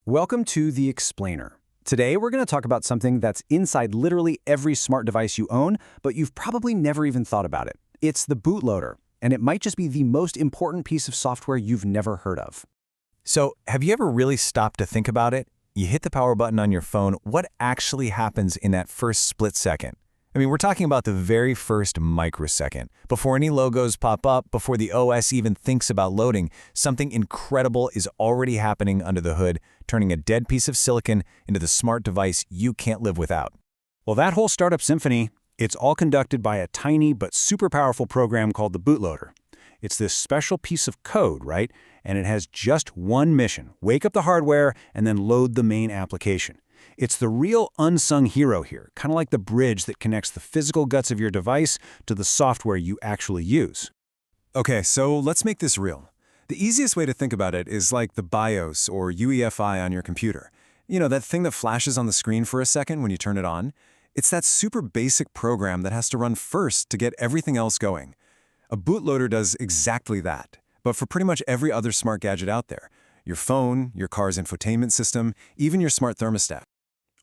Welcome to The Explainer. Today we're going to talk about something that's inside literally every smart device you own, but you've probably never even thought about it. It's the bootloader, and it might just be the most important piece of software you've never heard of. So, have you ever really stopped to think about it? You hit the power button on your phone, what actually happens in that first split second? I mean, we're talking about the very first microsecond. Before any logos pop up, before the OS even thinks about loading, something incredible is already happening under the hood, turning a dead piece of silicon into the smart device you can't live without. Well, that whole startup symphony, it's all conducted by a tiny but super powerful program called the bootloader. It's this special piece of code, right? And it has just one mission: wake up the hardware and then load the main application. It's the real unsung hero here, kind of like the bridge that connects the physical guts of your device to the software you actually use. Okay, so let's make this real. The easiest way to think about it is like the BIOS or UEFI on your computer. You know, that thing that flashes on the screen for a second when you turn it on? It's that super basic program that has to run first to get everything else going. A bootloader does exactly that, but for pretty much every other smart gadget out there. Your phone, your car's infotainment system, even your smart thermostat.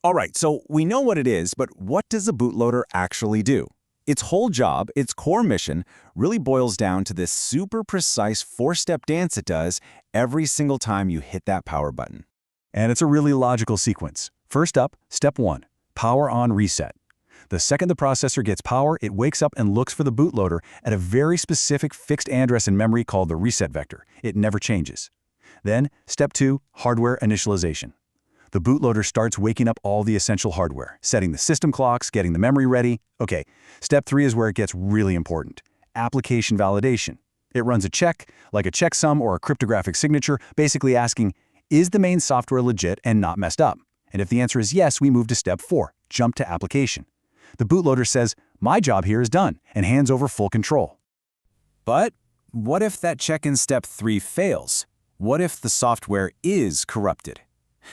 All right, so we know what it is, but what does a bootloader actually do? Its whole job, its core mission, really boils down to this super precise four-step dance it does every single time you hit that power button. And it's a really logical sequence. First up, step 1, power on reset. The second the processor gets power, it wakes up and looks for the bootloader at a very specific fixed address in memory called the reset vector. It never changes. Then, step 2, hardware initialization. The bootloader starts waking up all the essential hardware, setting the system clocks, getting the memory ready. Okay, step 3 is where it gets really important: application validation. It runs a check, like a checksum or a cryptographic signature, basically asking, is the main software legit and not messed up? And if the answer is yes, we move to step 4, jump to application. The bootloader says, my job here is done, and hands over full control. But what if that check in step 3 fails? What if the software is corrupted?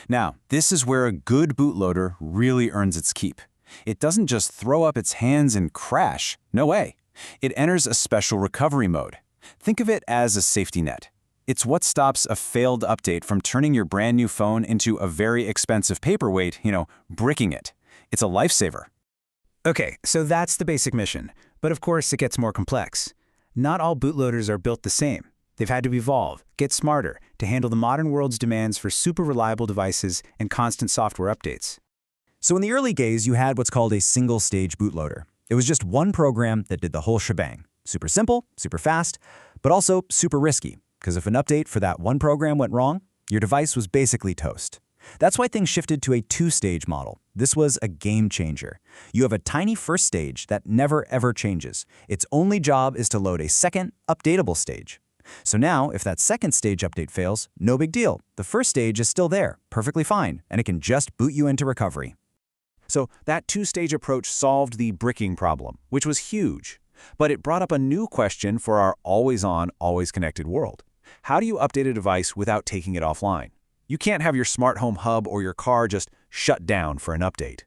Now, this is where a good bootloader really earns its keep. It doesn't just throw up its hands and crash. No way. It enters a special recovery mode. Think of it as a safety net. It's what stops a failed update from turning your brand new phone into a very expensive paperweight, bricking it. It's a lifesaver. Okay, so that's the basic mission. But of course, it gets more complex. Not all bootloaders are built the same. They've had to evolve, get smarter, to handle the modern world's demands for super reliable devices and constant software updates. So in the early days, you had what's called a single-stage bootloader. It was just one program that did the whole shebang. Super simple, super fast, but also super risky, because if an update for that one program went wrong, your device was basically toast. That's why things shifted to a two-stage model. This was a game changer. You have a tiny first stage that never ever changes. Its only job is to load a second, updatable stage. So now, if that second stage update fails, no big deal. The first stage is still there, perfectly fine, and it can just boot you into recovery. So that two-stage approach solved the bricking problem, which was huge. But it brought up a new question for our always-on, always-connected world. How do you update a device without taking it offline? You can't have your smart home hub or your car just shut down for an update.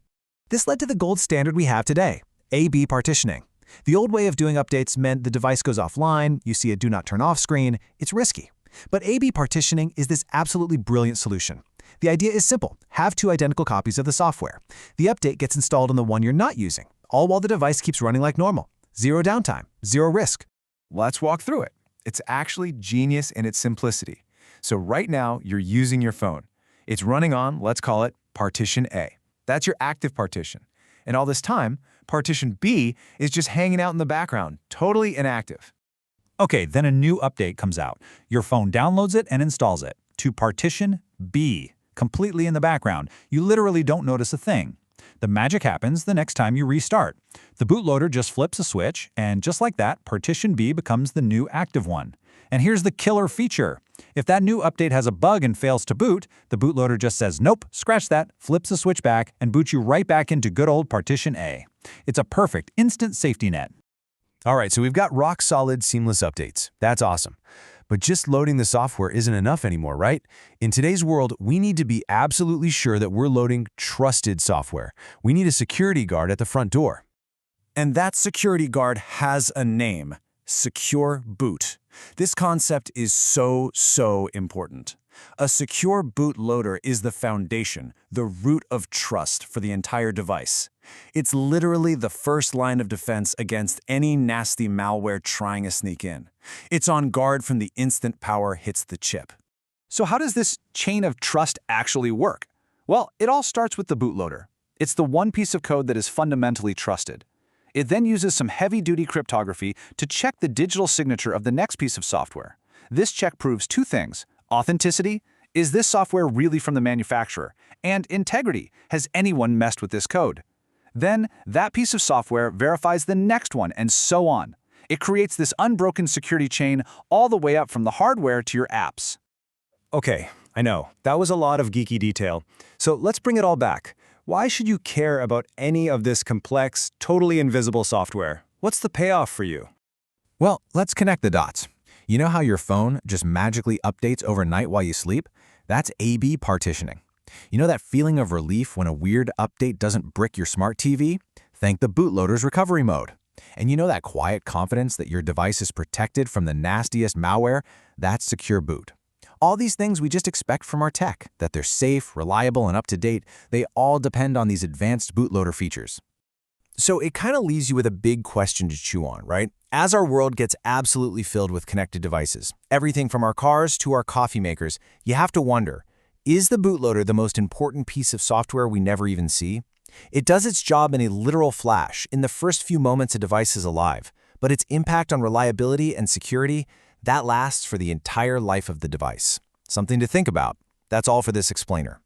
This led to the gold standard we have today, A/B partitioning. The old way of doing updates meant the device goes offline, you see a do not turn off screen, it's risky. But A/B partitioning is this absolutely brilliant solution. The idea is simple: have two identical copies of the software. The update gets installed on the one you're not using, all while the device keeps running like normal. Zero downtime, zero risk. Let's walk through it. It's actually genius in its simplicity. So right now, you're using your phone. It's running on, let's call it, partition A. That's your active partition. And all this time, partition B is just hanging out in the background, totally inactive. Okay, then a new update comes out. Your phone downloads it and installs it to partition B, completely in the background. You literally don't notice a thing. The magic happens the next time you restart. The bootloader just flips a switch, and just like that, partition B becomes the new active one. And here's the killer feature. If that new update has a bug and fails to boot, the bootloader just says, nope, scratch that, flips the switch back, and boots you right back into good old partition A. It's a perfect instant safety net. All right, so we've got rock-solid, seamless updates. That's awesome. But just loading the software isn't enough anymore, right? In today's world, we need to be absolutely sure that we're loading trusted software. We need a security guard at the front door. And that security guard has a name: Secure Boot. This concept is so important. A secure bootloader is the foundation, the root of trust for the entire device. It's literally the first line of defense against any nasty malware trying to sneak in. It's on guard from the instant power hits the chip. So how does this chain of trust actually work? Well, it all starts with the bootloader. It's the one piece of code that is fundamentally trusted. It then uses some heavy-duty cryptography to check the digital signature of the next piece of software. This check proves two things: authenticity, is this software really from the manufacturer? And integrity, has anyone messed with this code? Then, that piece of software verifies the next one, and so on. It creates this unbroken security chain all the way up from the hardware to your apps. Okay, I know, that was a lot of geeky detail. So let's bring it all back. Why should you care about any of this complex, totally invisible software? What's the payoff for you? Well, let's connect the dots. You know how your phone just magically updates overnight while you sleep? That's A/B partitioning. You know that feeling of relief when a weird update doesn't brick your smart TV? Thank the bootloader's recovery mode. And you know that quiet confidence that your device is protected from the nastiest malware? That's Secure Boot. All these things we just expect from our tech, that they're safe, reliable, and up-to-date, they all depend on these advanced bootloader features. So it kind of leaves you with a big question to chew on, right? As our world gets absolutely filled with connected devices, everything from our cars to our coffee makers, you have to wonder, is the bootloader the most important piece of software we never even see? It does its job in a literal flash in the first few moments a device is alive, but its impact on reliability and security, that lasts for the entire life of the device. Something to think about. That's all for this explainer.